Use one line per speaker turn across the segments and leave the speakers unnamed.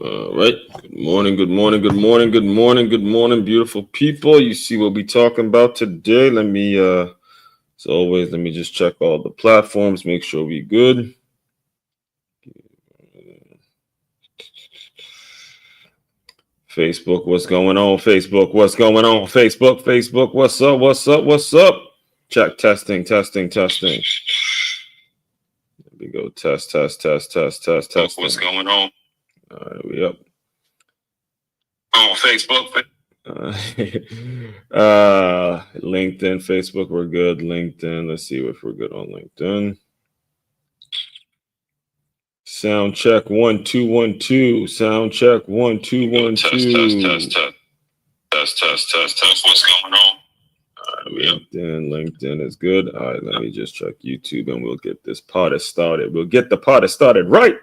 All right. Good morning, good morning, good morning, good morning, good morning, beautiful people. You see what we talking about today. As always, let me just check all the platforms, make sure we good. Facebook, what's going on? Facebook, what's going on? Facebook, what's up? What's up? Check, testing. There we go. Test. What's going on? All right, we up. On Facebook. LinkedIn, Facebook, we're good. LinkedIn, let's see if we're good on LinkedIn. Sound check 1 2 1 2. Sound check 1 2 1 2. Test. What's going on? LinkedIn is good. All right, let me just check YouTube and we'll get this party started. We'll get the party started right.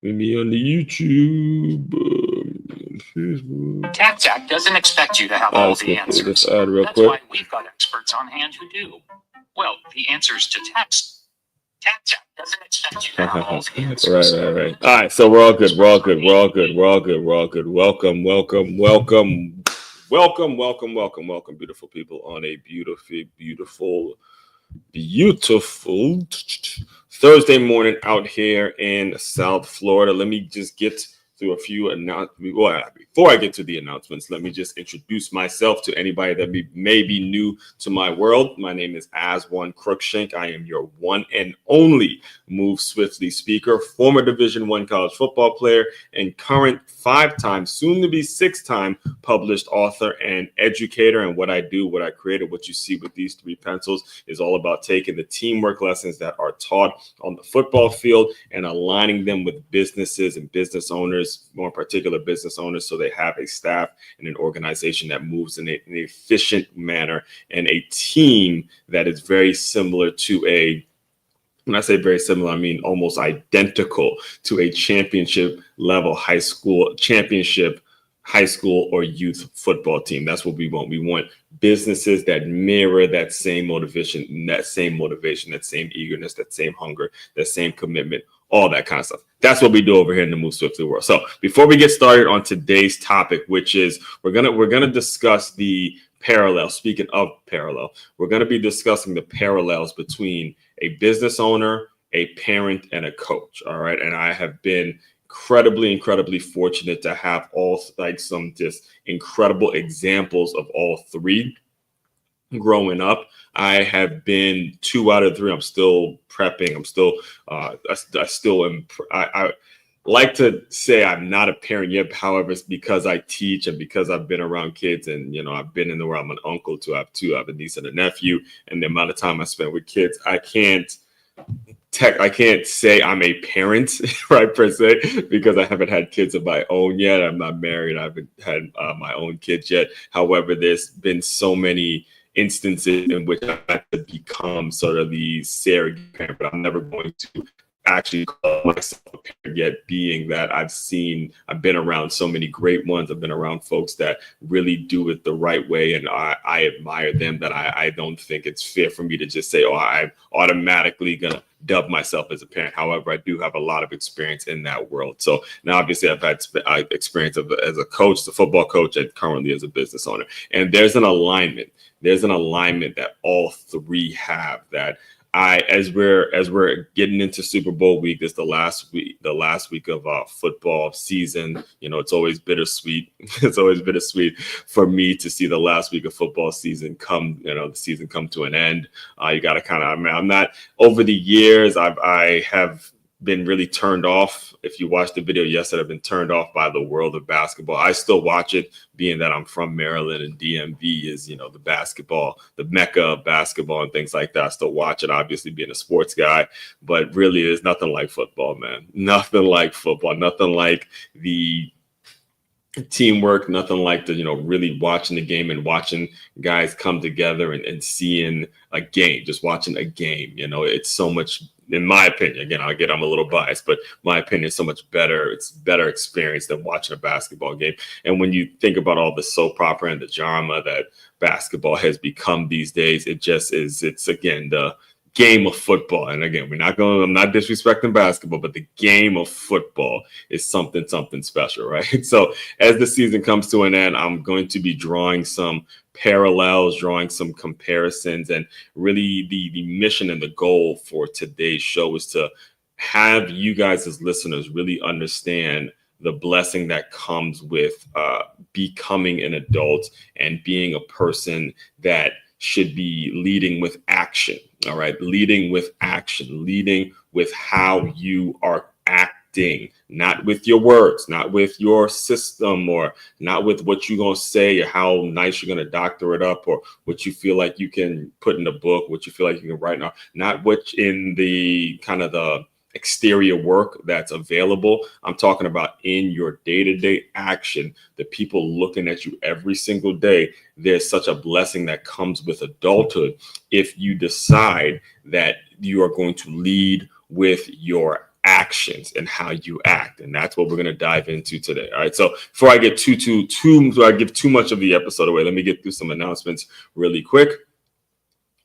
Maybe on the YouTube, Facebook.
TaxAct doesn't expect you to have all the answers.
That's quick.
Why we've got experts on hand who do. Well, the answers to TaxAct doesn't expect you to have all the answers.
Right. All right, so we're all good. Welcome, beautiful people, on a beautiful Thursday morning out here in South Florida. Let me just get through a few announcements. Well, before I get to the announcements, let me just introduce myself to anybody that may be new to my world. My name is Aswan Crookshank. I am your one and only Move Swiftly speaker, former Division I college football player, and current 5-time, soon to be 6-time published author and educator. And what I do, what I created, what you see with these 3 pencils is all about taking the teamwork lessons that are taught on the football field and aligning them with businesses and business owners, more particular business owners, so they have a staff and an organization that moves in an efficient manner and a team that is very similar to when I say very similar, I mean almost identical to a championship level high school or youth football team. That's what we want. We want businesses that mirror that same motivation, that same eagerness, that same hunger, that same commitment, all that kind of stuff. That's what we do over here in the Move Swiftly world. So before we get started on today's topic, which is we're gonna discuss the parallel. Speaking of parallel, we're gonna be discussing the parallels between a business owner, a parent, and a coach. All right, and I have been incredibly fortunate to have some just incredible examples of all 3 growing up. I have been 2 out of 3. I'm still prepping. I like to say I'm not a parent yet. However, it's because I teach and because I've been around kids, and I've been in the world. I'm an uncle to have 2. I have a niece and a nephew, and the amount of time I spent with kids, I can't say I'm a parent, right, per se, because I haven't had kids of my own yet. I'm not married. I haven't had my own kids yet. However, there's been so many instances in which I had to become sort of the surrogate parent, but I'm never going to actually call myself a parent yet, being that I've been around so many great ones. I've been around folks that really do it the right way, and I admire them, that I don't think it's fair for me to just say, I'm automatically gonna dub myself as a parent. However, I do have a lot of experience in that world. So now obviously I've had experience as a coach, the football coach, and currently as a business owner. And there's an alignment that all 3 have, that as we're getting into Super Bowl week, this the last week of football season. It's always bittersweet. It's always bittersweet for me to see the last week of football season come. The season come to an end. You got to I'm not, over the years, I have been really turned off. If you watched the video yesterday, I've been turned off by the world of basketball. I still watch it, being that I'm from Maryland, and DMV is, the mecca of basketball and things like that. I still watch it, obviously being a sports guy, but really there's nothing like football, man. Nothing like football. Nothing like the teamwork, nothing like the, really watching the game and watching guys come together and seeing a game, just watching a game. It's so much, in my opinion, again, I'm a little biased, but my opinion is so much better. It's better experience than watching a basketball game. And when you think about all the soap opera and the drama that basketball has become these days, it's again, the game of football. And again, I'm not disrespecting basketball, but the game of football is something special, right? So as the season comes to an end, I'm going to be drawing some parallels, drawing some comparisons, and really the mission and the goal for today's show is to have you guys as listeners really understand the blessing that comes with becoming an adult and being a person that should be leading with action. All right. Leading with action, leading with how you are acting, not with your words, not with your system, or not with what you're going to say or how nice you're going to doctor it up, or what you feel like you can put in a book, what you feel like you can write now, not what in the kind of the exterior work that's available. I'm talking about in your day-to-day action, the people looking at you every single day. There's such a blessing that comes with adulthood if you decide that you are going to lead with your actions and how you act. And that's what we're going to dive into today. All right. So before I get before I give too much of the episode away, let me get through some announcements really quick.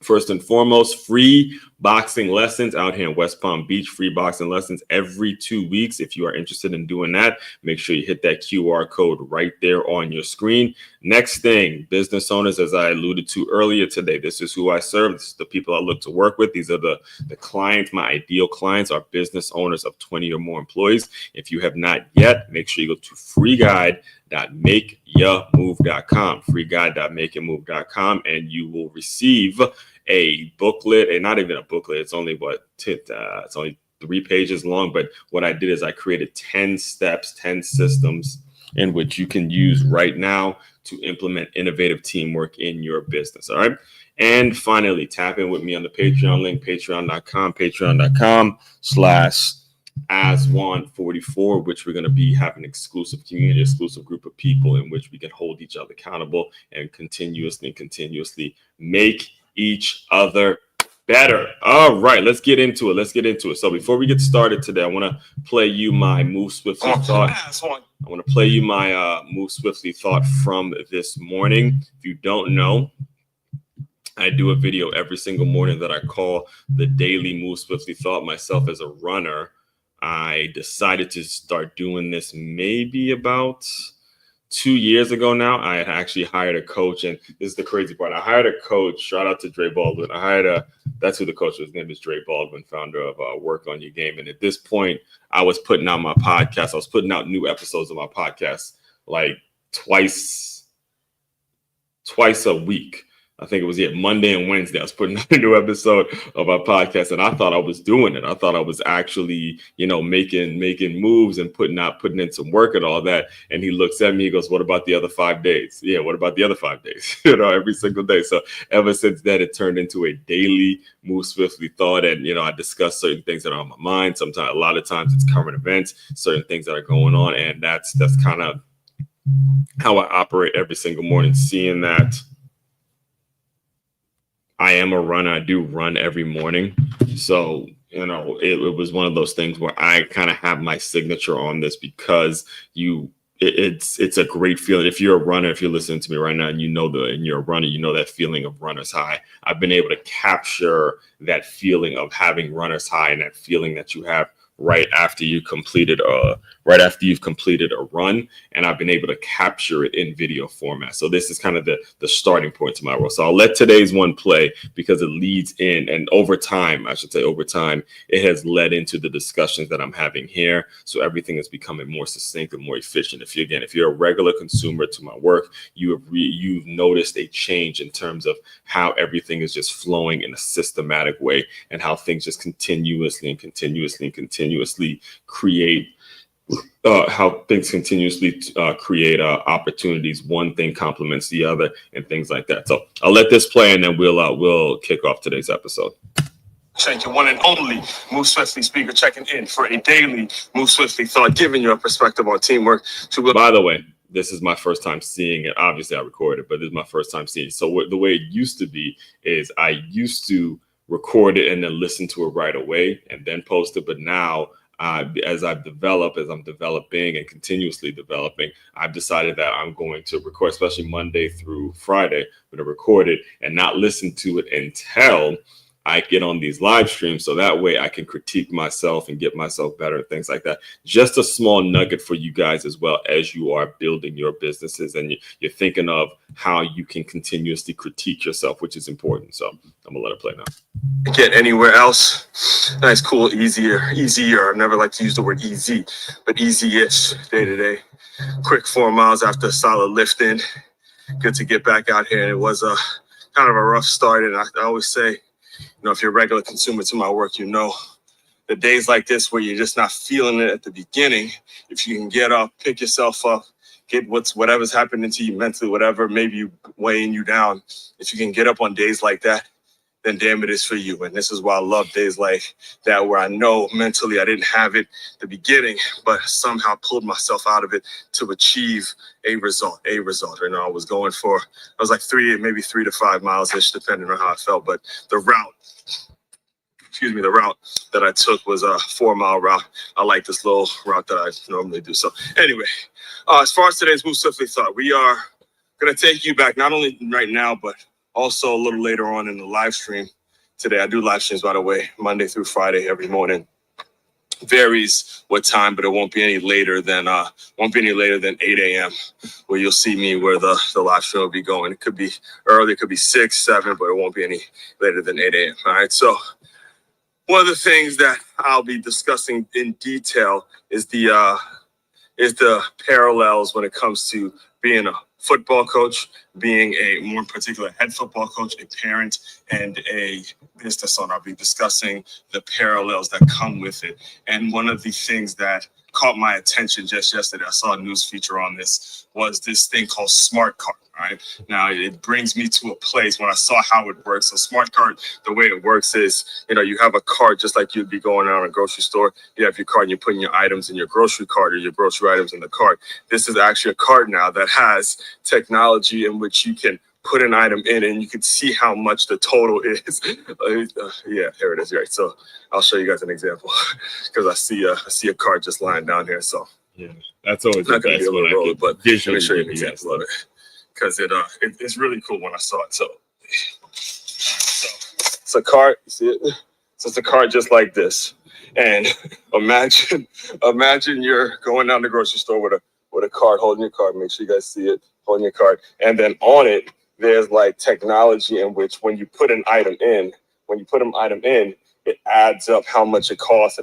First and foremost, free boxing lessons out here in West Palm Beach, free boxing lessons every 2 weeks. If you are interested in doing that, make sure you hit that QR code right there on your screen. Next thing, business owners, as I alluded to earlier today, this is who I serve. This is the people I look to work with. These are the clients. My ideal clients are business owners of 20 or more employees. If you have not yet, make sure you go to freeguide.makeyourmove.com, freeguide.makeyourmove.com, and you will receive a booklet, and not even a booklet. It's only it's only 3 pages long. But what I did is I created 10 steps, 10 systems in which you can use right now to implement innovative teamwork in your business. All right. And finally, tap in with me on the Patreon link, patreon.com/Aswan44, which we're going to be having an exclusive community, exclusive group of people in which we can hold each other accountable and continuously make each other better. All right, let's get into it. So before we get started today, I want to play you my Move Swiftly thought. I want to play you my Move Swiftly thought from this morning. If you don't know, I do a video every single morning that I call the Daily Move Swiftly Thought. Myself as a runner, I decided to start doing this maybe about 2 years ago now. I had actually hired a coach, and this is the crazy part. I hired a coach. Shout out to Dre Baldwin. That's who the coach was. His name is Dre Baldwin, founder of Work on Your Game. And at this point, I was putting out my podcast. I was putting out new episodes of my podcast like twice a week. I think it was Monday and Wednesday. I was putting out a new episode of our podcast, and I thought I was doing it. I thought I was actually, making moves and putting in some work and all that. And he looks at me, he goes, "What about the other 5 days?" Yeah, what about the other 5 days? Every single day. So ever since then, it turned into a daily Move Swiftly thought, and I discuss certain things that are on my mind. Sometimes, a lot of times, it's current events, certain things that are going on, and that's kind of how I operate every single morning, seeing that I am a runner. I do run every morning. So, it was one of those things where I kind of have my signature on this because it's a great feeling. If you're a runner, if you're listening to me right now and and you're a runner, that feeling of runner's high. I've been able to capture that feeling of having runner's high and that feeling that you have right after you've completed a run, and I've been able to capture it in video format. So this is kind of the starting point to my role. So I'll let today's one play because it leads in, and over time, it has led into the discussions that I'm having here. So everything is becoming more succinct and more efficient. If you're a regular consumer to my work, you've noticed a change in terms of how everything is just flowing in a systematic way, and how things just continuously create opportunities. One thing complements the other and things like that. So I'll let this play, and then we'll kick off today's episode. Thank you. One and only Move Swiftly speaker checking in for a daily Move Swiftly thought, giving you a perspective on teamwork. By the way, this is my first time seeing it. Obviously I recorded it, but this is my first time seeing it. So the way it used to be is I used to record it and then listen to it right away and then post it. But now as I'm developing and continuously developing, I've decided that I'm going to record, especially Monday through Friday, I'm going to record it and not listen to it until I get on these live streams. So that way I can critique myself and get myself better and things like that. Just a small nugget for you guys as well as you are building your businesses and you're thinking of how you can continuously critique yourself, which is important. So I'm gonna let it play now.
Get anywhere else. Nice, cool, easier. I never like to use the word easy, but easy-ish day to day. Quick 4 miles after a solid lift in. Good to get back out here. And it was a kind of a rough start. And I always say, if you're a regular consumer to my work, the days like this where you're just not feeling it at the beginning, if you can get up, pick yourself up, get whatever's happening to you mentally, whatever maybe weighing you down, if you can get up on days like that, then damn it is for you. And this is why I love days like that, where I know mentally I didn't have it at the beginning, but somehow pulled myself out of it to achieve a result. I was going for, I was like 3 to 5 miles-ish, depending on how I felt. But the route that I took was a 4-mile route. I like this little route that I normally do. So anyway, as far as today's Move Swiftly thought, we are going to take you back, not only right now, but also a little later on in the live stream today. I do live streams, by the way, Monday through Friday every morning. Varies what time, but it won't be any later than 8 a.m. where you'll see me, where the live stream will be going. It could be early, it could be 6, 7, but it won't be any later than 8 a.m. All right. So one of the things that I'll be discussing in detail is the parallels when it comes to being a football coach, being a more particular head football coach, a parent, and a business owner. I'll be discussing the parallels that come with it. And one of the things that caught my attention just yesterday, I saw a news feature on this, was this thing called Smart Cart. Right now, it brings me to a place when I saw how it works. So Smart Cart, the way it works is, you have a cart just like you'd be going out a grocery store. You have your cart and you're putting your items in your grocery cart or your grocery items in the cart. This is actually a cart now that has technology in which you can put an item in and you can see how much the total is. Yeah, here it is. Right. So I'll show you guys an example because I see a cart just lying down here. So
yeah, that's always the best when I can
but
visually
let me show you an example of it. Because it's really cool when I saw it. So it's a cart, you see it? So it's a cart just like this. And imagine you're going down the grocery store with a cart, holding your cart. Make sure you guys see it, holding your cart. And then on it, there's like technology in which when you put an item in, it adds up how much it costs.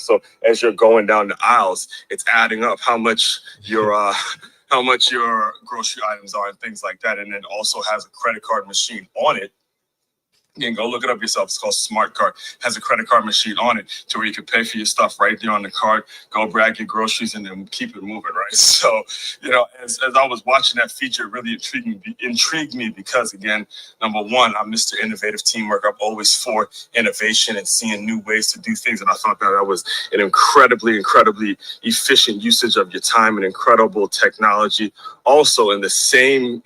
So as you're going down the aisles, it's adding up how much your grocery items are and things like that. And it also has a credit card machine on it. You can go look it up yourself. It's called Smart Cart. It has a credit card machine on it to where you can pay for your stuff right there on the card, go grab your groceries and then keep it moving, right? So, as I was watching that feature, it really intrigued me because, again, number one, I'm Mr. Innovative Teamwork. I'm always for innovation and seeing new ways to do things. And I thought that was an incredibly efficient usage of your time and incredible technology. Also, in the same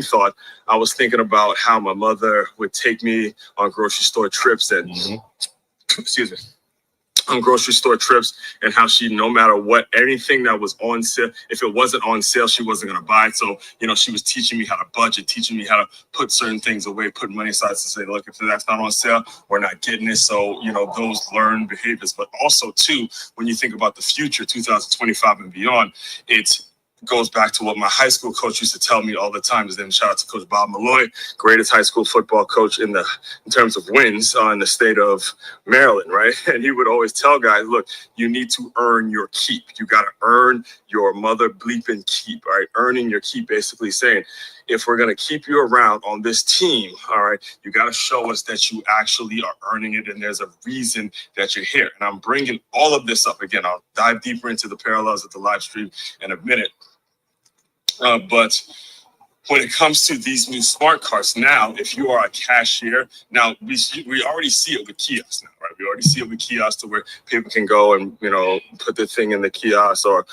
thought, I was thinking about how my mother would take me on grocery store trips and and how she, no matter what, anything that was on sale, if it wasn't on sale, she wasn't going to buy it. So, she was teaching me how to budget, teaching me how to put certain things away, put money aside to say, look, if that's not on sale, we're not getting it. So, those learned behaviors. But also, too, when you think about the future, 2025 and beyond, it's goes back to what my high school coach used to tell me all the time. His name, shout out to Coach Bob Malloy, greatest high school football coach in terms of wins in the state of Maryland, right? And he would always tell guys, look, you need to earn your keep. You got to earn your mother bleeping keep, right? Earning your keep, basically saying, if we're going to keep you around on this team, all right, you got to show us that you actually are earning it and there's a reason that you're here. And I'm bringing all of this up again. I'll dive deeper into the parallels of the live stream in a minute. But when it comes to these new smart cards, now, if you are a cashier, now we already see it with kiosks now, right? We already see it with kiosks to where people can go and, put their thing in the kiosk or,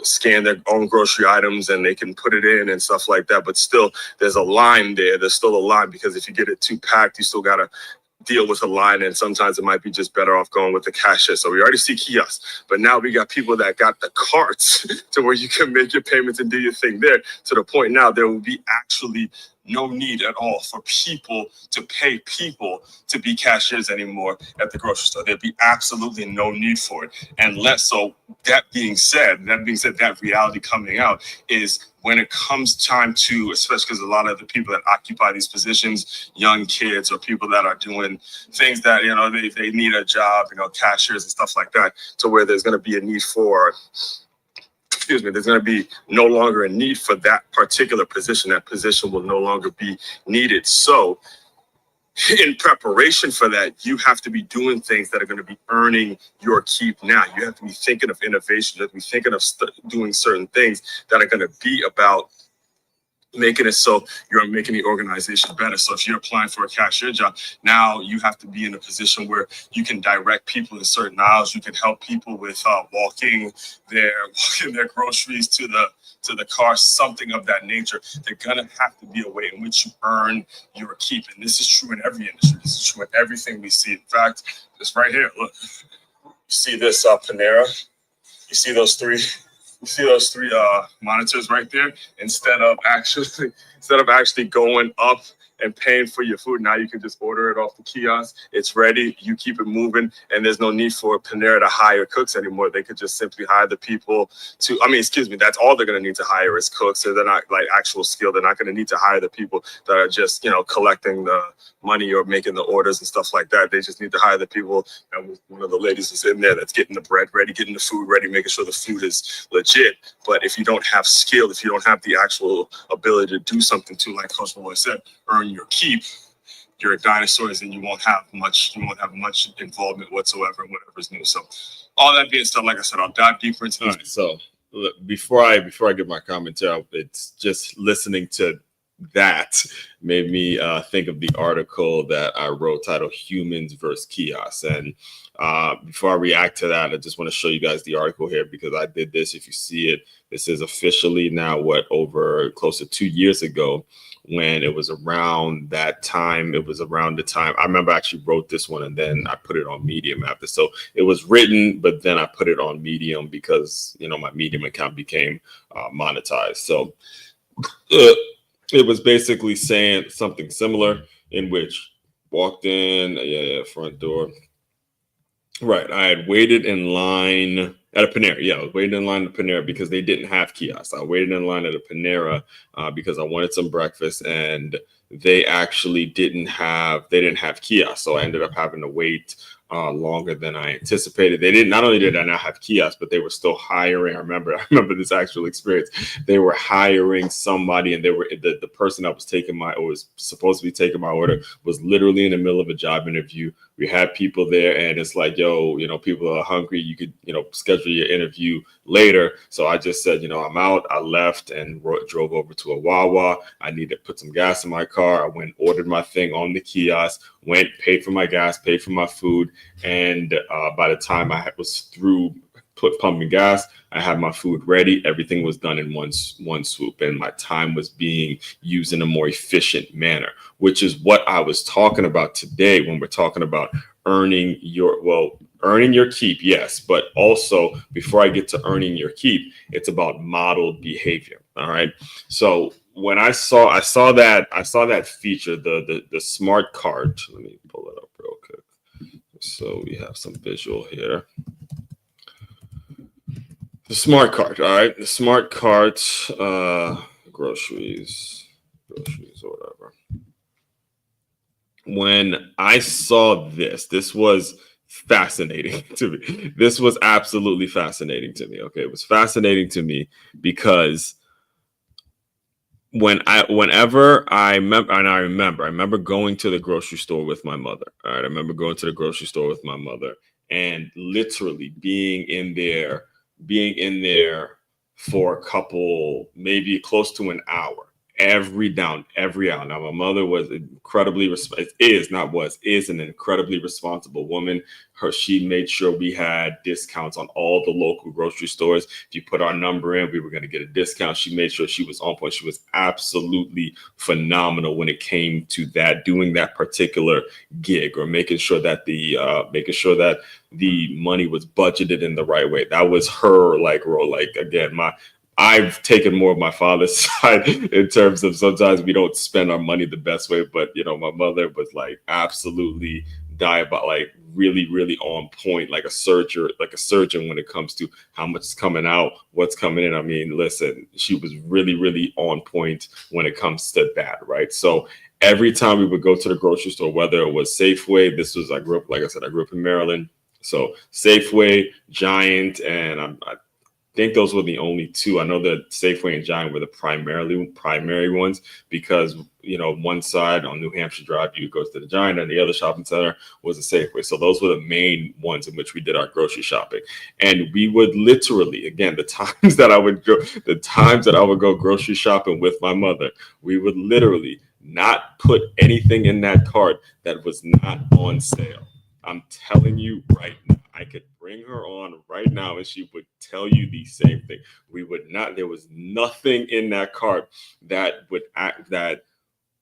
scan their own grocery items and they can put it in and stuff like that. But still, there's a line there. There's still a line because if you get it too packed, you still got to deal with a line, and sometimes it might be just better off going with the cashier. So we already see kiosks, but now we got people that got the carts to where you can make your payments and do your thing there, to the point now there will be actually no need at all for people to pay people to be cashiers anymore at the grocery store. There'd be absolutely no need for it. And less so, that being said, that reality coming out is when it comes time to, especially because a lot of the people that occupy these positions, young kids or people that are doing things that, they need a job, cashiers and stuff like that, to where there's going to be a need for, there's going to be no longer a need for that particular position. That position will no longer be needed. So in preparation for that, you have to be doing things that are going to be earning your keep now. You have to be thinking of innovation. You have to be thinking of doing certain things that are going to be about making it so you're making the organization better. So if you're applying for a cashier job, now you have to be in a position where you can direct people in certain aisles. You can help people with walking their groceries to the car, something of that nature. They're gonna have to be a way in which you earn your keep. And this is true in every industry. This is true in everything we see. In fact, this right here, look, you see this Panera, you see those three monitors right there. Instead of actually going up and paying for your food, now you can just order it off the kiosk. It's ready. You keep it moving, and there's no need for Panera to hire cooks anymore. They could just simply hire the people to. That's all they're going to need to hire is cooks. So they're not like actual skill. They're not going to need to hire the people that are just collecting the money or making the orders and stuff like that. They just need to hire the people. And one of the ladies is in there that's getting the bread ready, getting the food ready, making sure the food is legit. But if you don't have skill, if you don't have the actual ability to do something to, like Coach Malloy said, earn your keep, you're a dinosaur, and you won't have much involvement whatsoever in whatever's new. So all that being said, like I said, I'll dive deeper into
this. All right, so look, before I give my commentary, it's just listening to that made me think of the article that I wrote titled Humans versus Kiosks. And before I react to that, I just want to show you guys the article here because I did this. If you see it, this is officially now over close to 2 years ago, when it was around that time. It was around the time I remember I actually wrote this one and then I put it on Medium after. So it was written, but then I put it on Medium because, my Medium account became monetized. So it was basically saying something similar, in which walked in, front door. Right. I had waited in line at a Panera. Yeah, I was waiting in line at Panera because they didn't have kiosks. I waited in line at a Panera because I wanted some breakfast, and they actually didn't have kiosks. So I ended up having to wait longer than I anticipated. Not only did I not have kiosks, but they were still hiring. I remember this actual experience. They were hiring somebody, and the person that was supposed to be taking my order was literally in the middle of a job interview. We had people there, and it's like, people are hungry. You could, schedule your interview later. So I just said, I'm out. I left and drove over to a Wawa. I needed to put some gas in my car. I went, ordered my thing on the kiosk, went, paid for my gas, paid for my food. And by the time I was through pumping gas, I had my food ready. Everything was done in one swoop, and my time was being used in a more efficient manner, which is what I was talking about today when we're talking about earning your keep. Yes, but also before I get to earning your keep, it's about modeled behavior. All right. So when I saw that feature, the smart cart. Let me pull it up real quick. So we have some visual here. The smart cart, all right. The smart cart, groceries or whatever. When I saw this was fascinating to me. This was absolutely fascinating to me. Okay, it was fascinating to me because I remember going to the grocery store with my mother. All right, I remember going to the grocery store with my mother and literally being in there for a couple, maybe close to an hour. every down, every out. Now, my mother was incredibly, is an incredibly responsible woman. She made sure we had discounts on all the local grocery stores. If you put our number in, we were going to get a discount. She made sure she was on point. She was absolutely phenomenal when it came to that, doing that particular gig, or making sure that the money was budgeted in the right way. That was her role. Again, I've taken more of my father's side in terms of sometimes we don't spend our money the best way, but my mother was absolutely really, really on point, like a surgeon when it comes to how much is coming out, what's coming in. I mean, listen, she was really, really on point when it comes to that, right? So every time we would go to the grocery store, whether it was Safeway, I grew up in Maryland. So Safeway, Giant, and I think those were the only two. I know that Safeway and Giant were the primary ones, because one side on New Hampshire Drive you go to the Giant, and the other shopping center was a Safeway. So those were the main ones in which we did our grocery shopping. And we would literally, again, the times that I would go grocery shopping with my mother, we would literally not put anything in that cart that was not on sale. I'm telling you right now, I could bring her on right now and she would tell you the same thing. There was nothing in that cart that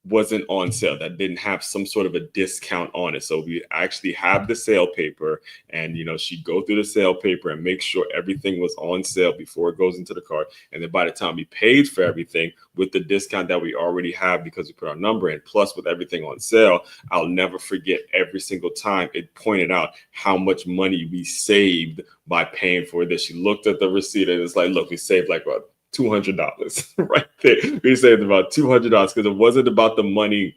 wasn't on sale, that didn't have some sort of a discount on it. So we actually have the sale paper, and she'd go through the sale paper and make sure everything was on sale before it goes into the cart. And then by the time we paid for everything with the discount that we already have because we put our number in, plus with everything on sale, I'll never forget every single time it pointed out how much money we saved by paying for this. She looked at the receipt and it's like, look, we saved about $200 right there. We saved about $200 because it wasn't about the money.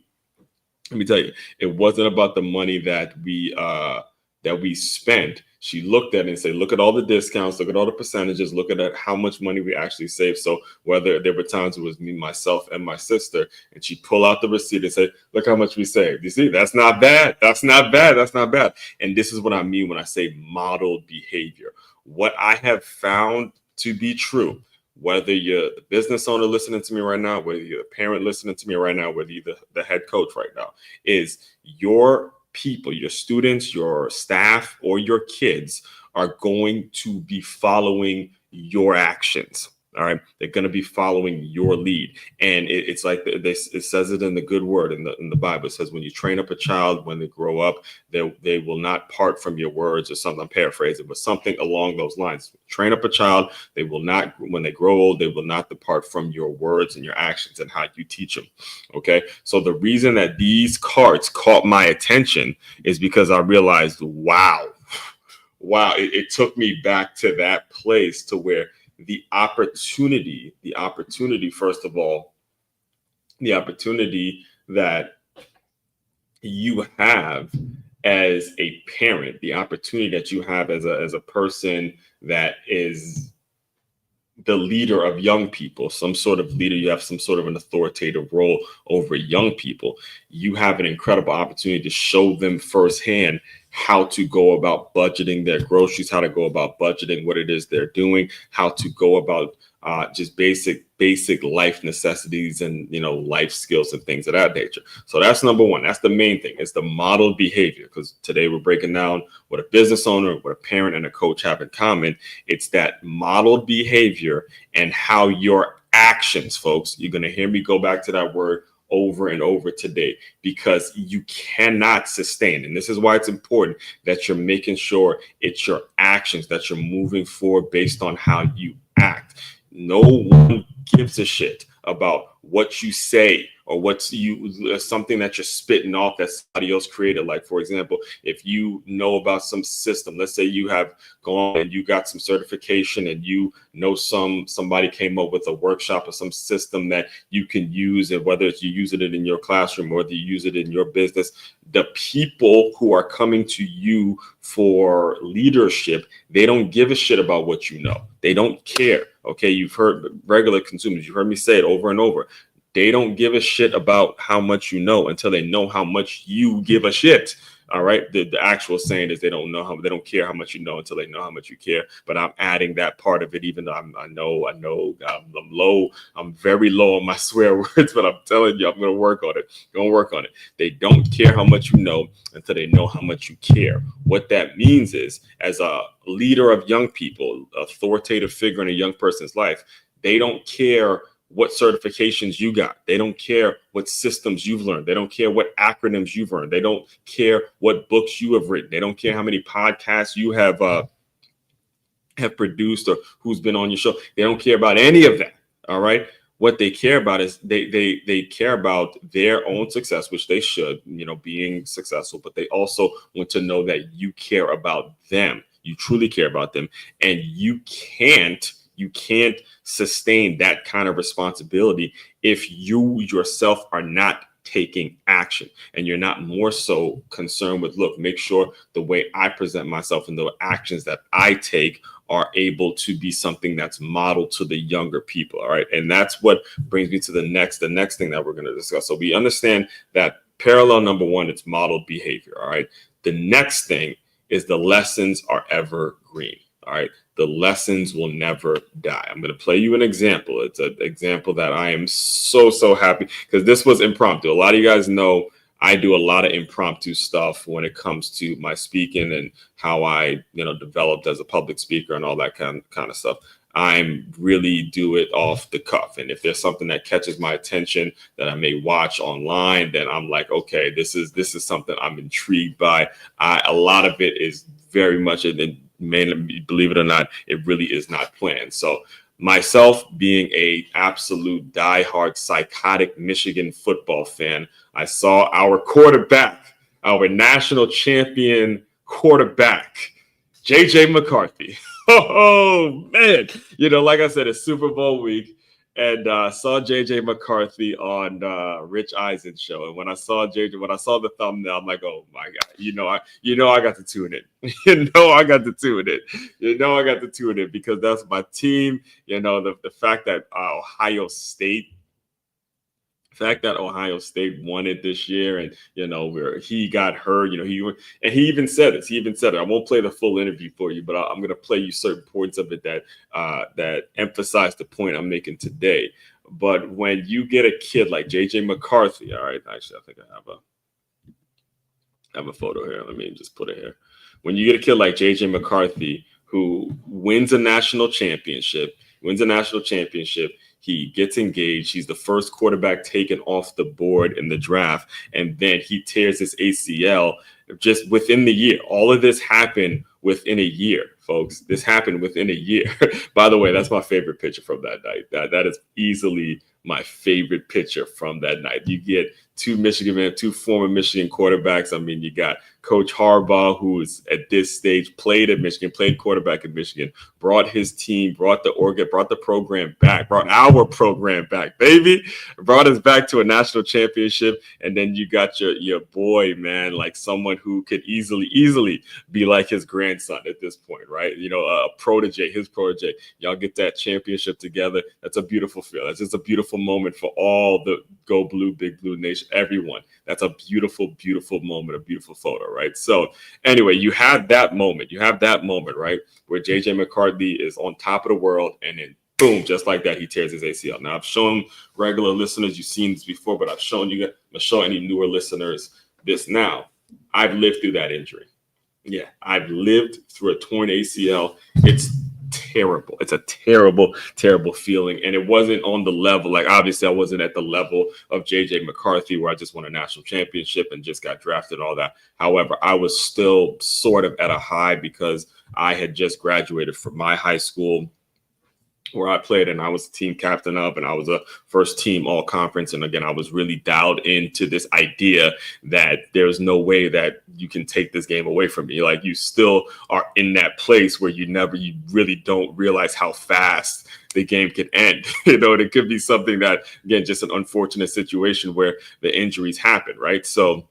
Let me tell you, it wasn't about the money that we spent. She looked at it and said, look at all the discounts, look at all the percentages, look at how much money we actually saved. So whether there were times it was me, myself, and my sister, and she'd pull out the receipt and say, look how much we saved. You see, that's not bad. That's not bad. That's not bad. And this is what I mean when I say modeled behavior. What I have found to be true, whether you're the business owner listening to me right now, whether you're a parent listening to me right now, whether you're the head coach right now, is your people, your students, your staff, or your kids are going to be following your actions. All right. They're going to be following your lead. And it's like it says it in the good word in the Bible. It says when you train up a child, when they grow up, they will not part from your words, or something. I'm paraphrasing, but something along those lines. Train up a child. They will not, when they grow old, they will not depart from your words and your actions and how you teach them. Okay. So the reason that these cards caught my attention is because I realized, wow, it took me back to that place to where the opportunity, first of all, the opportunity that you have as a parent, the opportunity that you have as a person that is the leader of young people, some sort of leader, you have some sort of an authoritative role over young people. You have an incredible opportunity to show them firsthand how to go about budgeting their groceries, how to go about budgeting what it is they're doing, how to go about just basic life necessities and, life skills and things of that nature. So that's number one. That's the main thing. It's the modeled behavior, because today we're breaking down what a business owner, what a parent, and a coach have in common. It's that modeled behavior and how your actions, folks, you're going to hear me go back to that word over and over today, because you cannot sustain. And this is why it's important that you're making sure it's your actions, that you're moving forward based on how you act. No one gives a shit about what you say or something that you're spitting off that somebody else created. Like, for example, if you know about some system, let's say you have gone and you got some certification and somebody came up with a workshop or some system that you can use, and whether it's you using it in your classroom or whether you use it in your business, the people who are coming to you for leadership, they don't give a shit about what you know. They don't care. Okay, you've heard regular consumers, you've heard me say it over and over. They don't give a shit about how much you know until they know how much you give a shit. All right. The actual saying is they don't care how much you know until they know how much you care. But I'm adding that part of it, even though I'm low. I'm very low on my swear words, but I'm telling you, I'm going to work on it. Going to work on it. They don't care how much you know until they know how much you care. What that means is, as a leader of young people, authoritative figure in a young person's life, they don't care what certifications you got. They don't care what systems you've learned. They don't care what acronyms you've learned. They don't care what books you have written. They don't care how many podcasts you have produced or who's been on your show. They don't care about any of that. All right. What they care about is they care about their own success, which they should, being successful, but they also want to know that you care about them. You truly care about them, and you can't sustain that kind of responsibility if you yourself are not taking action, and you're not more so concerned with, look, make sure the way I present myself and the actions that I take are able to be something that's modeled to the younger people. All right. And that's what brings me to the next thing that we're going to discuss. So we understand that parallel number one, it's modeled behavior. All right. The next thing is the lessons are evergreen. All right. The lessons will never die. I'm going to play you an example. It's an example that I am so happy, because this was impromptu. A lot of you guys know I do a lot of impromptu stuff when it comes to my speaking and how I, developed as a public speaker and all that kind of stuff. I really do it off the cuff. And if there's something that catches my attention that I may watch online, then I'm like, okay, this is something I'm intrigued by. A lot of it is very much, and believe it or not, it really is not planned. So myself being a absolute diehard psychotic Michigan football fan, I saw our quarterback, our national champion quarterback, JJ McCarthy. Oh man, like I said, it's Super Bowl week, and saw JJ McCarthy on Rich Eisen's show. And when I saw the thumbnail, I'm like, oh my god, I got to tune in. I got to tune in. I got to tune in because that's my team. The fact that Ohio State won it this year, and where he got hurt, he even said this. He even said it. I won't play the full interview for you, but I'm going to play you certain points of it that emphasize the point I'm making today. But when you get a kid like JJ McCarthy, all right, actually, I think I have a photo here. Let me just put it here. When you get a kid like JJ McCarthy who wins a national championship, he gets engaged. He's the first quarterback taken off the board in the draft. And then he tears his ACL just within the year. All of this happened within a year, folks. This happened within a year. By the way, that's my favorite picture from that night. That is easily my favorite picture from that night. You get two former Michigan quarterbacks. I mean, you got Coach Harbaugh, who is at this stage played at Michigan, played quarterback at Michigan, brought his team, brought the program back, brought our program back, baby, brought us back to a national championship. And then you got your boy, man, like someone who could easily be like his grandson at this point, right? His protege. Y'all get that championship together. That's a beautiful feel. That's just a beautiful moment for all the Go Blue, Big Blue Nation, everyone. That's a beautiful moment, a beautiful photo, right? So anyway, you have that moment, right? Where JJ McCarthy is on top of the world, and then boom, just like that, he tears his ACL. Now, I've shown regular listeners, you've seen this before, but I'm going to show any newer listeners this now. I've lived through that injury. Yeah, I've lived through a torn ACL. It's terrible. It's a terrible feeling. And it wasn't on the level, like obviously I wasn't at the level of JJ McCarthy where I just won a national championship and just got drafted and all that. However, I was still sort of at a high because I had just graduated from my high school where I played, and I was the team captain of, and I was a first team all conference. And again, I was really dialed into this idea that there's no way that you can take this game away from me. Like, you still are in that place where you really don't realize how fast the game can end. It could be something that, again, just an unfortunate situation where the injuries happen, right? So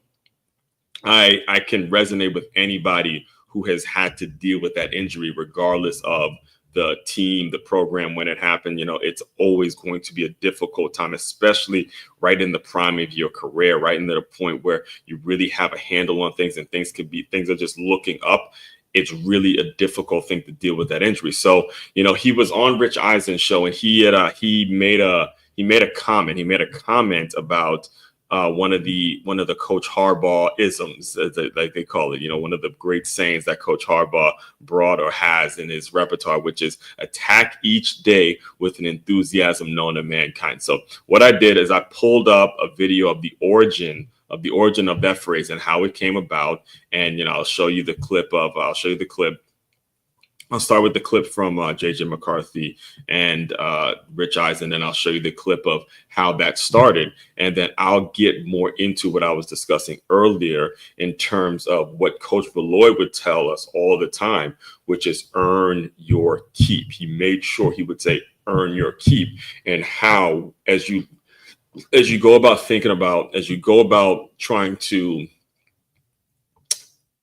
I can resonate with anybody who has had to deal with that injury, regardless of the team, the program when it happened. You know, it's always going to be a difficult time, especially right in the prime of your career, right into the point where you really have a handle on things and things are just looking up. It's really a difficult thing to deal with that injury. So, you know, he was on Rich Eisen's show, and he made a comment about one of the Coach Harbaugh isms, like they call it. You know, one of the great sayings that Coach Harbaugh brought or has in his repertoire, which is attack each day with an enthusiasm known to mankind. So what I did is I pulled up a video of the origin of that phrase and how it came about. And, you know, I'll show you the clip. I'll start with the clip from JJ McCarthy and Rich Eisen, and then I'll show you the clip of how that started. And then I'll get more into what I was discussing earlier in terms of what Coach Beloy would tell us all the time, which is earn your keep. He made sure he would say, earn your keep, and how, as you go about trying to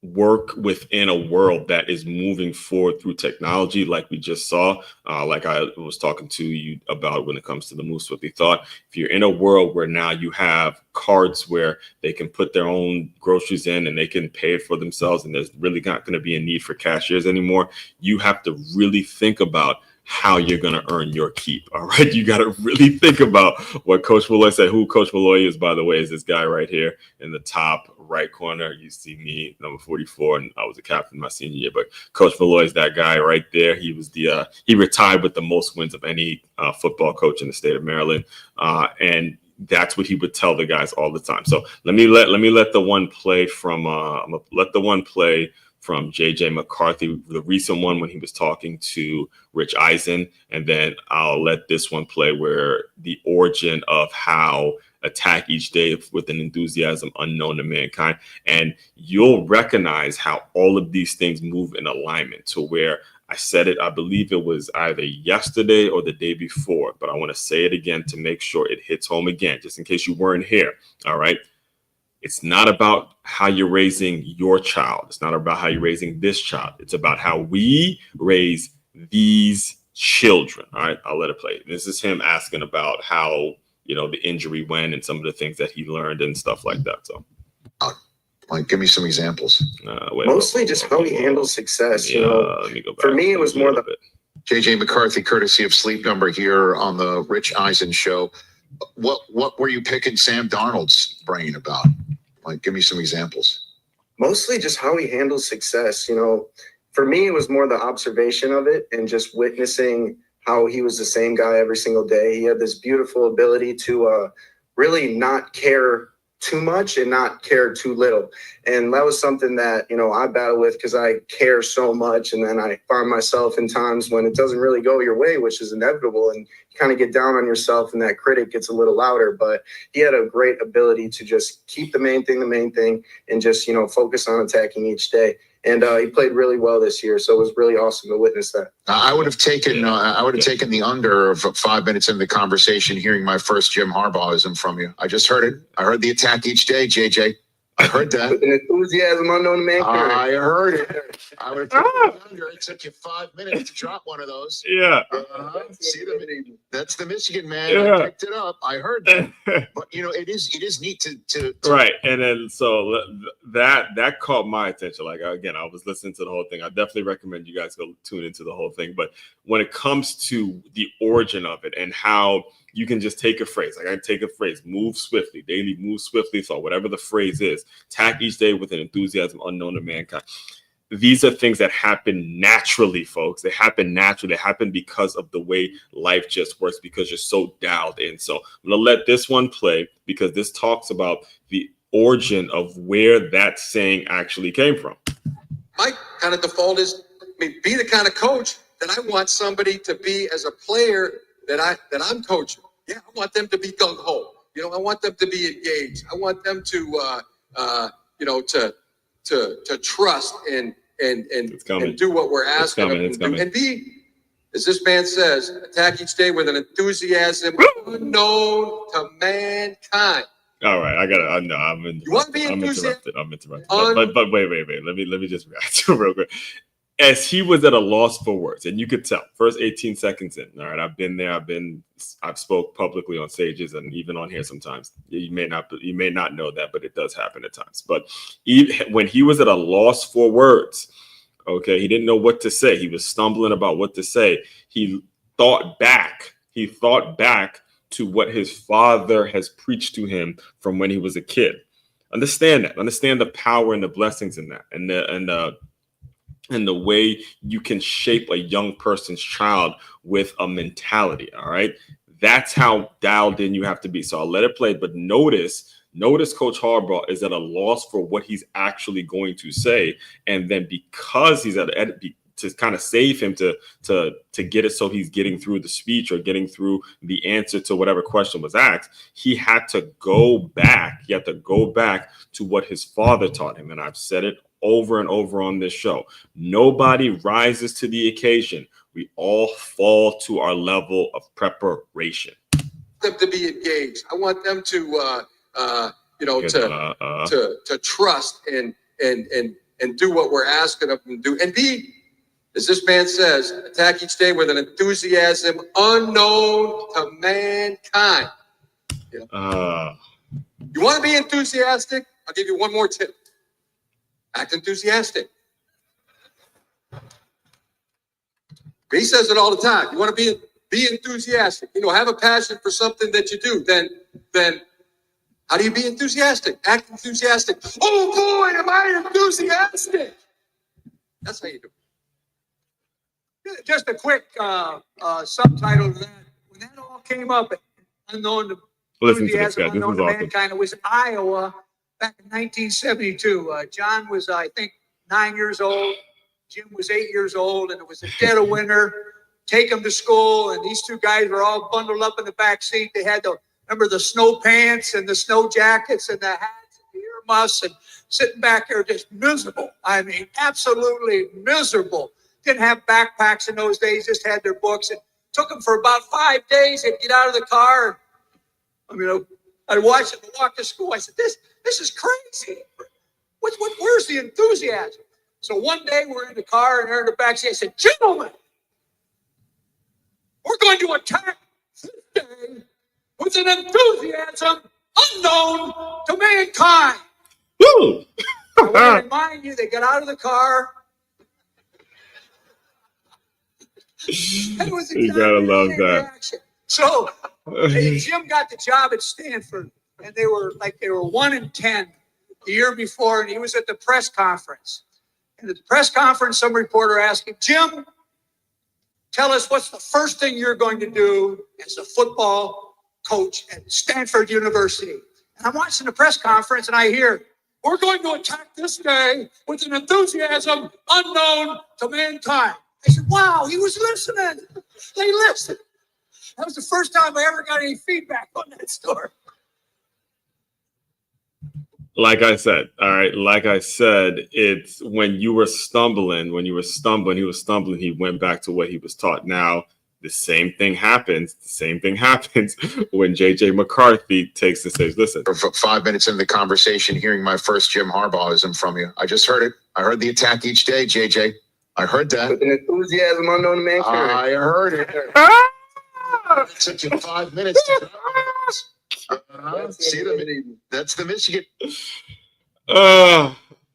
work within a world that is moving forward through technology, like we just saw, like I was talking to you about when it comes to the Move Swiftly thought. If you're in a world where now you have carts where they can put their own groceries in and they can pay it for themselves, and there's really not going to be a need for cashiers anymore, you have to really think about how you're going to earn your keep. All right. You got to really think about what Coach Beloy said. Who Coach Beloy is, by the way, is this guy right here in the top right corner. You see me, number 44, and I was a captain my senior year, but Coach Beloy is that guy right there. He was he retired with the most wins of any football coach in the state of Maryland. And that's what he would tell the guys all the time. So let me let the one play from, from JJ McCarthy, the recent one when he was talking to Rich Eisen, and then I'll let this one play where the origin of how attack each day with an enthusiasm unknown to mankind. And you'll recognize how all of these things move in alignment to where I said it, I believe it was either yesterday or the day before, but I want to say it again to make sure it hits home again, just in case you weren't here. All right. It's not about how you're raising your child. It's not about how you're raising this child. It's about how we raise these children. All right, I'll let it play. This is him asking about how, you know, the injury went and some of the things that he learned and stuff like that. So,
like, give me some examples.
Mostly just how he handles success. You know,
let me go back.
For me, it was more the
JJ McCarthy, courtesy of Sleep Number, here on the Rich Eisen show. What were you picking Sam Darnold's brain about? Like, give me some examples.
Mostly just how he handles success. You know, for me, it was more the observation of it and just witnessing how he was the same guy every single day. He had this beautiful ability to really not care too much and not care too little. And that was something that, you know, I battle with because I care so much. And then I find myself in times when it doesn't really go your way, which is inevitable. And you kind of get down on yourself and that critic gets a little louder. But he had a great ability to just keep the main thing, and just, you know, focus on attacking each day. And he played really well this year, so it was really awesome to witness that.
I would have taken taken the under of 5 minutes into the conversation, hearing my first Jim Harbaughism from you. I just heard it. I heard the attack each day, JJ. I heard that.
With an enthusiasm unknown to mankind.
I heard it. I would have taken the under. It took you 5 minutes to drop one of those.
Yeah.
See, that's the Michigan man.
Yeah.
I picked it up. I heard that. But, you know, it is neat to
right. And then so that caught my attention. Like, again, I was listening to the whole thing. I definitely recommend you guys go tune into the whole thing. But when it comes to the origin of it and how you can just take a phrase, like I take a phrase, move swiftly, daily move swiftly. So whatever the phrase is, attack each day with an enthusiasm unknown to mankind. These are things that happen naturally, folks. They happen naturally. They happen because of the way life just works, because you're so dialed in. So I'm going to let this one play because this talks about the origin of where that saying actually came from.
My kind of default is, be the kind of coach that I want somebody to be as a player that I'm coaching. Yeah, I want them to be gung ho. You know, I want them to be engaged. I want them to, to trust and do what we're asking them to do. And be, as this man says, attack each day with an enthusiasm unknown to mankind.
All right, I'm interrupted. But wait. Let me just react to it real quick. as he was at a loss for words, and you could tell first 18 seconds in. All right, I've been there. I've spoke publicly on stages and even on here sometimes. You may not know that, but it does happen at times. But when he was at a loss for words, okay, he didn't know what to say. He was stumbling about what to say. He thought back to what his father has preached to him from when he was a kid. Understand that. Understand the power and the blessings in that, and the way you can shape a young person's child with a mentality. All right. That's how dialed in you have to be. So I'll let it play, but notice Coach Harbaugh is at a loss for what he's actually going to say. And then because he's to kind of save him to get it so he's getting through the speech or getting through the answer to whatever question was asked, he had to go back. He had to go back to what his father taught him. And I've said it over and over on this show. Nobody rises to the occasion. We all fall to our level of preparation.
Them to be engaged. I want them to to trust and do what we're asking them to do, and be, as this man says, attack each day with an enthusiasm unknown to mankind. You want to be enthusiastic? I'll give you one more tip. Act enthusiastic. He says it all the time. You want to be enthusiastic. Have a passion for something that you do. Then how do you be enthusiastic? Act enthusiastic. Oh boy, am I enthusiastic! That's how you do it.
Just a quick subtitle to that. When that all came up, unknown to enthusiasm, unknown to mankind, it was Iowa back in 1972. John was, I think, 9 years old. Jim was 8 years old, and it was the dead of winter. Take them to school, and these two guys were all bundled up in the back seat. They had remember the snow pants and the snow jackets and the hats and the earmuffs, and sitting back there just miserable. I mean, absolutely miserable. Didn't have backpacks in those days, just had their books. It took them for about 5 days. They'd get out of the car. I'd watch them walk to school. I said, this is crazy. Where's the enthusiasm? So one day we're in the car and they're in the backseat. I said, gentlemen, we're going to attack this day with an enthusiasm unknown to mankind.
Woo!
I want to remind you, they got out of the car. That was exactly
you gotta love that.
Reaction. So Jim got the job at Stanford, and they were 1-10 the year before, and he was at the press conference. And at the press conference, some reporter asked him, Jim, tell us what's the first thing you're going to do as a football coach at Stanford University. And I'm watching the press conference, and I hear, we're going to attack this day with an enthusiasm unknown to mankind. I said, wow, he was listening. They listened. That was the first time I ever got any feedback on that story.
Like I said, it's when you were stumbling, he was stumbling, he went back to what he was taught. Now, the same thing happens when JJ McCarthy takes and says, listen.
For 5 minutes into the conversation, hearing my first Jim Harbaughism from you. I just heard it. I heard the attack each day, JJ. I heard that.
With an enthusiasm unknown to mankind.
I heard it. It took you 5 minutes to see that's the Michigan.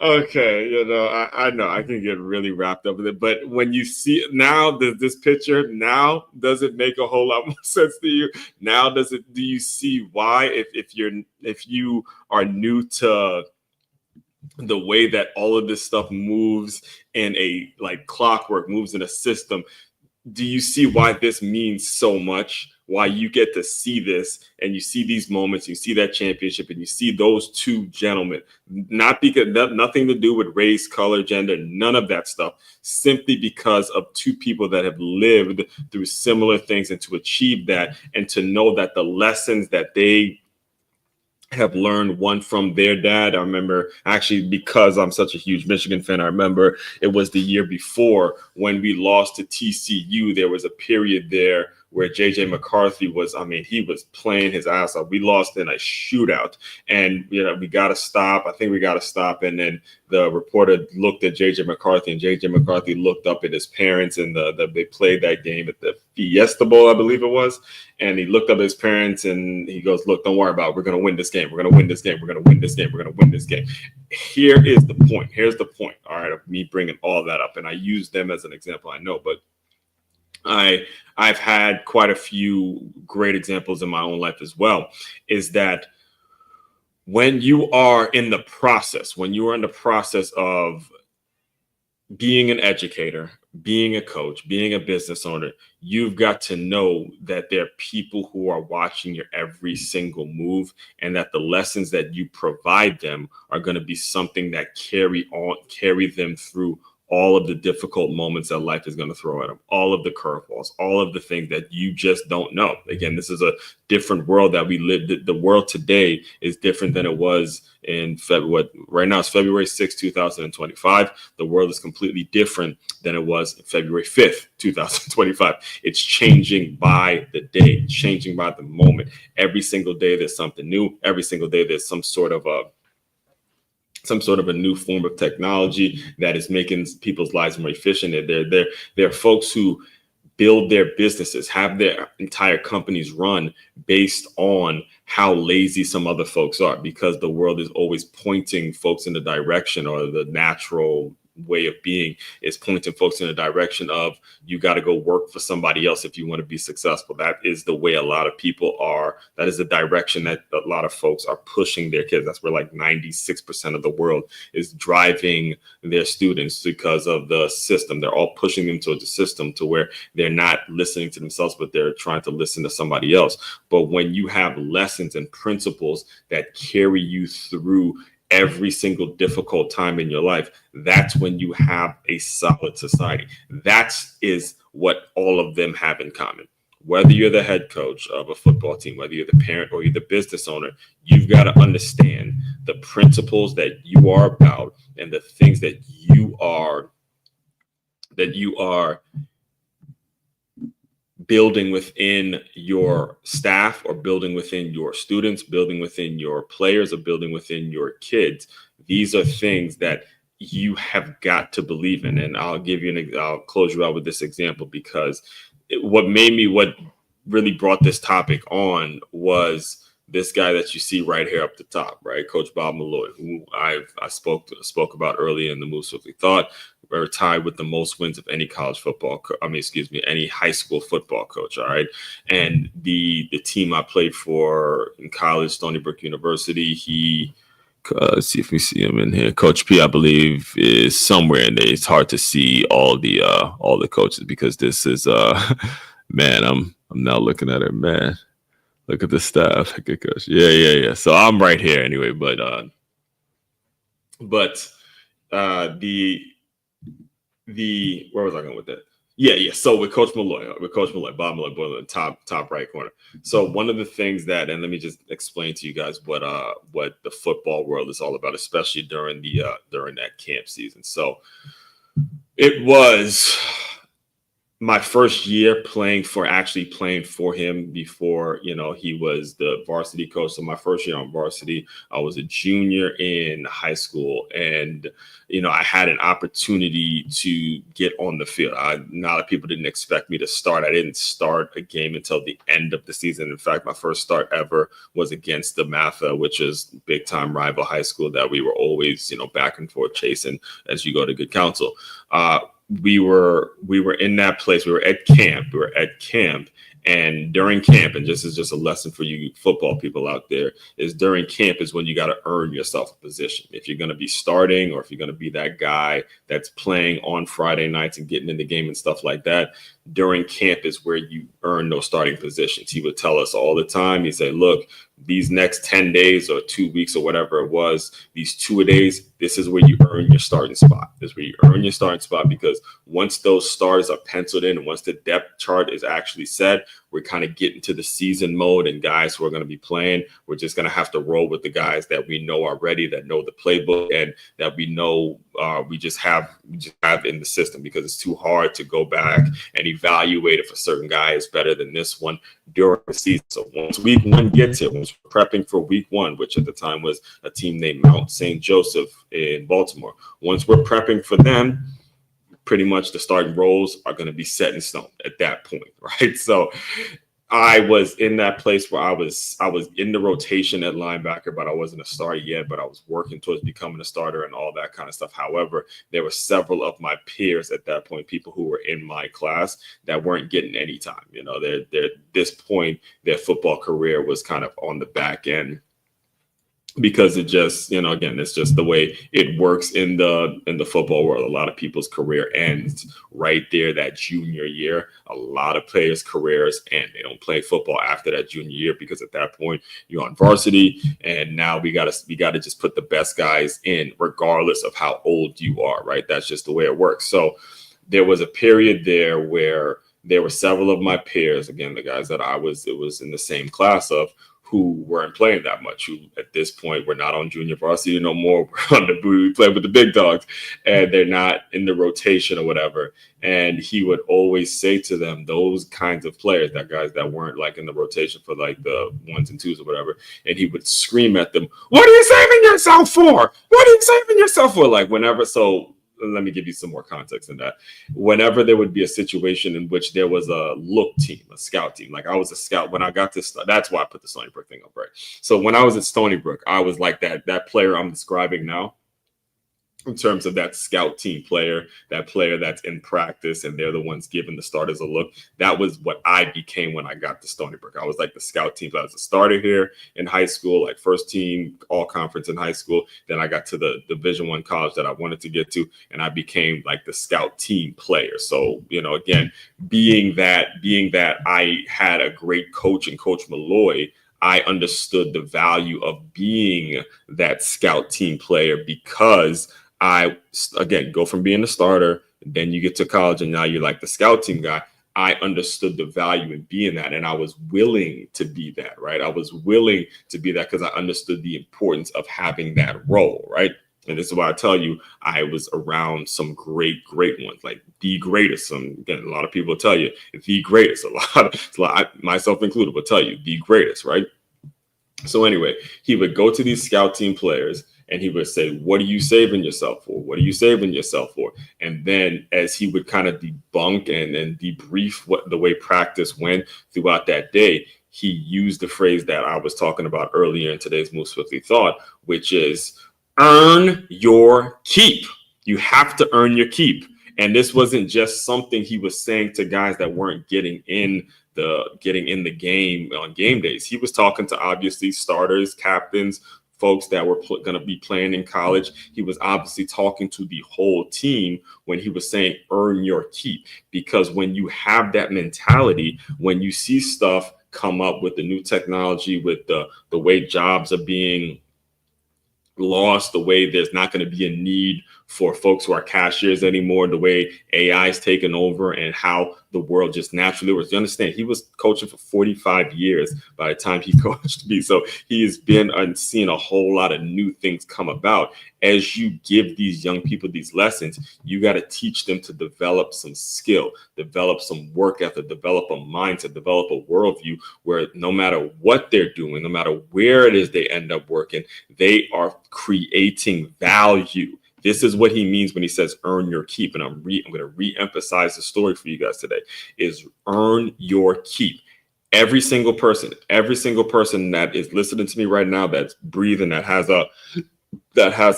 Okay. I know I can get really wrapped up with it, but when you see now this picture, now does it make a whole lot more sense to you? Now do you see why if you are new to the way that all of this stuff moves in a clockwork, moves in a system, do you see why this means so much? Why you get to see this and you see these moments, you see that championship, and you see those two gentlemen, nothing to do with race, color, gender, none of that stuff, simply because of two people that have lived through similar things, and to achieve that and to know that the lessons that they have learned, one from their dad. I remember, actually, because I'm such a huge Michigan fan, I remember it was the year before when we lost to TCU. There was a period there where JJ McCarthy was, I mean, he was playing his ass off. We lost in a shootout, and we got to stop. I think we got to stop. And then the reporter looked at JJ McCarthy, and JJ McCarthy looked up at his parents, and they played that game at the Fiesta Bowl, I believe it was. And he looked up at his parents and he goes, "Look, don't worry about it. We're going to win this game. We're going to win this game. We're going to win this game. We're going to win this game." Here is the point. Here's the point. All right, of me bringing all that up. And I use them as an example, I know, but I've had quite a few great examples in my own life as well, is that when you are in the process of being an educator, being a coach, being a business owner, you've got to know that there are people who are watching your every single move, and that the lessons that you provide them are going to be something that carry them through all of the difficult moments that life is going to throw at them, all of the curveballs, all of the things that you just don't know. Again, this is a different world that we live. The world today is different than it was in February. Right now it's February 6, 2025. The world is completely different than it was February 5th, 2025. It's changing by the day, changing by the moment. Every single day there's something new. Every single day there's some sort of a new form of technology that is making people's lives more efficient. There are folks who build their businesses, have their entire companies run based on how lazy some other folks are, because the world is always pointing folks in the direction, or the natural way of being is pointing folks in the direction of, you got to go work for somebody else if you want to be successful. That is the way a lot of people are. That is the direction that a lot of folks are pushing their kids. That's where like 96% of the world is driving their students, because of the system. They're all pushing them towards the system to where they're not listening to themselves, but they're trying to listen to somebody else. But when you have lessons and principles that carry you through every single difficult time in your life, that's when you have a solid society. That is what all of them have in common. Whether you're the head coach of a football team, whether you're the parent or you're the business owner, you've got to understand the principles that you are about, and the things that you are building within your staff, or building within your students, building within your players, or building within your kids. These are things that you have got to believe in. And I'll close you out with this example, because what really brought this topic on was this guy that you see right here up the top, right? Coach Bob Malloy, who I spoke about earlier in the Move Swiftly Thought. We're tied with the most wins of any any high school football coach. All right. And the team I played for in college, Stony Brook University, let's see if we see him in here. Coach P, I believe, is somewhere in there. It's hard to see all the coaches, because this is man, I'm now looking at it, man. Look at the staff. Good coach. Yeah. So I'm right here anyway, but where was I going with that? Yeah. So with Coach Malloy, Bob Malloy, top right corner. So one of the things that, and let me just explain to you guys what the football world is all about, especially during that camp season. So it was my first year playing for him before, he was the varsity coach. So my first year on varsity, I was a junior in high school, and, I had an opportunity to get on the field. A lot of people didn't expect me to start. I didn't start a game until the end of the season. In fact, my first start ever was against the Matha, which is big time rival high school that we were always, back and forth chasing as you go to good counsel. We were in that place. We were at camp. And during camp, and just a lesson for you football people out there, is during camp is when you got to earn yourself a position. If you're going to be starting, or if you're going to be that guy that's playing on Friday nights and getting in the game and stuff like that, during camp is where you earn those starting positions. He would tell us all the time. He'd say, look, these next 10 days or 2 weeks or whatever it was, these 2 days, this is where you earn your starting spot. This is where you earn your starting spot, because once those stars are penciled in, and once the depth chart is actually set, we're kind of getting to the season mode, and guys who are going to be playing, we're just going to have to roll with the guys that we know already, that know the playbook, and that we know we just have in the system, because it's too hard to go back and evaluate if a certain guy is better than this one during the season. So once week one gets here, once we're prepping for week one, which at the time was a team named Mount St. Joseph in Baltimore, once we're prepping for them, pretty much the starting roles are going to be set in stone at that point, right? So I was in that place where I was in the rotation at linebacker, but I wasn't a starter yet, but I was working towards becoming a starter and all that kind of stuff. However, there were several of my peers at that point, people who were in my class, that weren't getting any time. You know, they're this point, their football career was kind of on the back end, because it just, you know, again, it's just the way it works in the football world. A lot of people's career ends right there, that junior year. A lot of players' careers end. They don't play football after that junior year, because at that point you're on varsity, and now we gotta just put the best guys in, regardless of how old you are, right? That's just the way it works. So there was a period there where there were several of my peers, again, the guys that it was in the same class of, who weren't playing that much, who at this point were not on junior varsity no more. We're on the boot, we play with the big dogs, and they're not in the rotation or whatever. And he would always say to them, those kinds of players, that guys that weren't like in the rotation for like the 1s and 2s or whatever, and he would scream at them, "What are you saving yourself for? What are you saving yourself for?" Like whenever, so let me give you some more context in that. Whenever there would be a situation in which there was a look team, a scout team, like I was a scout when I got this, that's why I put the Stony Brook thing up, right? So when I was at Stony Brook, I was like that player I'm describing now, in terms of that scout team player, that player that's in practice and they're the ones giving the starters a look. That was what I became when I got to Stony Brook. I was like the scout team. I was a starter here in high school, like first team all conference in high school. Then I got to the Division I college that I wanted to get to, and I became like the scout team player. So, you know, again, being that I had a great coach in Coach Malloy, I understood the value of being that scout team player, because I, again, go from being a starter, then you get to college, and now you're like the scout team guy. I understood the value in being that, and I was willing to be that, right? I was willing to be that because I understood the importance of having that role, right? And this is why I tell you, I was around some great ones, like the greatest. Again, a lot of people tell you the greatest. A lot, myself included, will tell you the greatest, right? So anyway, he would go to these scout team players, and he would say, "What are you saving yourself for? What are you saving yourself for?" And then as he would kind of debunk and debrief what the way practice went throughout that day, he used the phrase that I was talking about earlier in today's Move Swiftly Thought, which is earn your keep. You have to earn your keep. And this wasn't just something he was saying to guys that weren't getting in the game on game days. He was talking to obviously starters, captains, folks that were going to be playing in college. He was obviously talking to the whole team when he was saying earn your keep, because when you have that mentality, when you see stuff come up with the new technology, with the way jobs are being lost, the way there's not going to be a need for folks who are cashiers anymore, the way AI is taking over, and how the world just naturally works. You understand, he was coaching for 45 years by the time he coached me. So he has been and seen a whole lot of new things come about. As you give these young people these lessons, you got to teach them to develop some skill, develop some work ethic, develop a mindset, develop a worldview where no matter what they're doing, no matter where it is they end up working, they are creating value. This is what he means when he says earn your keep. And I'm going to re-emphasize the story for you guys today, is earn your keep. Every single person that is listening to me right now, that's breathing, that has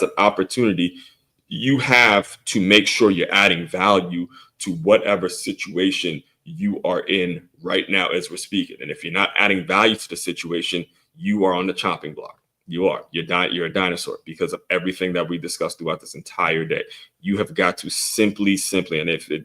an opportunity, you have to make sure you're adding value to whatever situation you are in right now as we're speaking. And if you're not adding value to the situation, you are on the chopping block. You're a dinosaur, because of everything that we discussed throughout this entire day. You have got to simply, and if it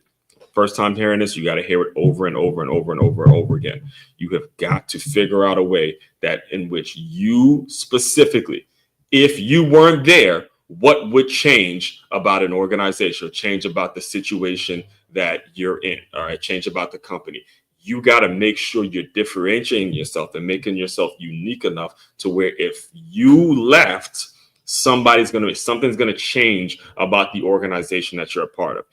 first time hearing this, you got to hear it over and over and over and over and over again. You have got to figure out a way that in which you specifically, if you weren't there, what would change about an organization, or change about the situation that you're in, all right, change about the company. you got to make sure you're differentiating yourself and making yourself unique enough to where if you left, something's going to change about the organization that you're a part of.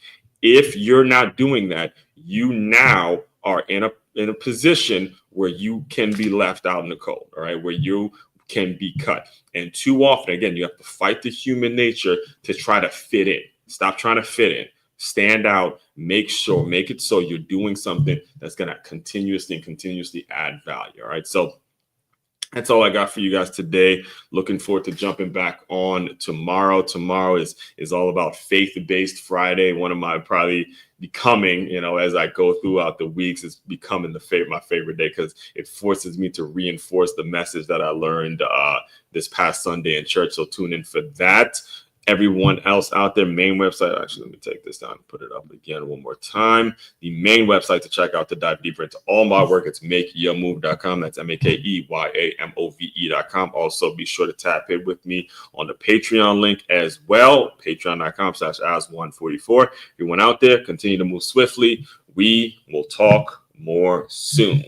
If you're not doing that, you now are in a position where you can be left out in the cold, all right, where you can be cut. And too often, again, you have to fight the human nature to try to fit in. Stop trying to fit in. Stand out. Make it so you're doing something that's going to continuously add value. All right. So that's all I got for you guys today. Looking forward to jumping back on tomorrow. Tomorrow is all about faith-based Friday. One of my probably becoming, as I go throughout the weeks, it's becoming my favorite day because it forces me to reinforce the message that I learned this past Sunday in church. So tune in for that. Everyone else out there, main website. Actually, let me take this down and put it up again one more time. The main website to check out to dive deeper into all my work, it's makeyourmove.com. That's MakeYamove.com. Also, be sure to tap in with me on the Patreon link as well. Patreon.com/as144. Everyone out there, continue to move swiftly. We will talk more soon.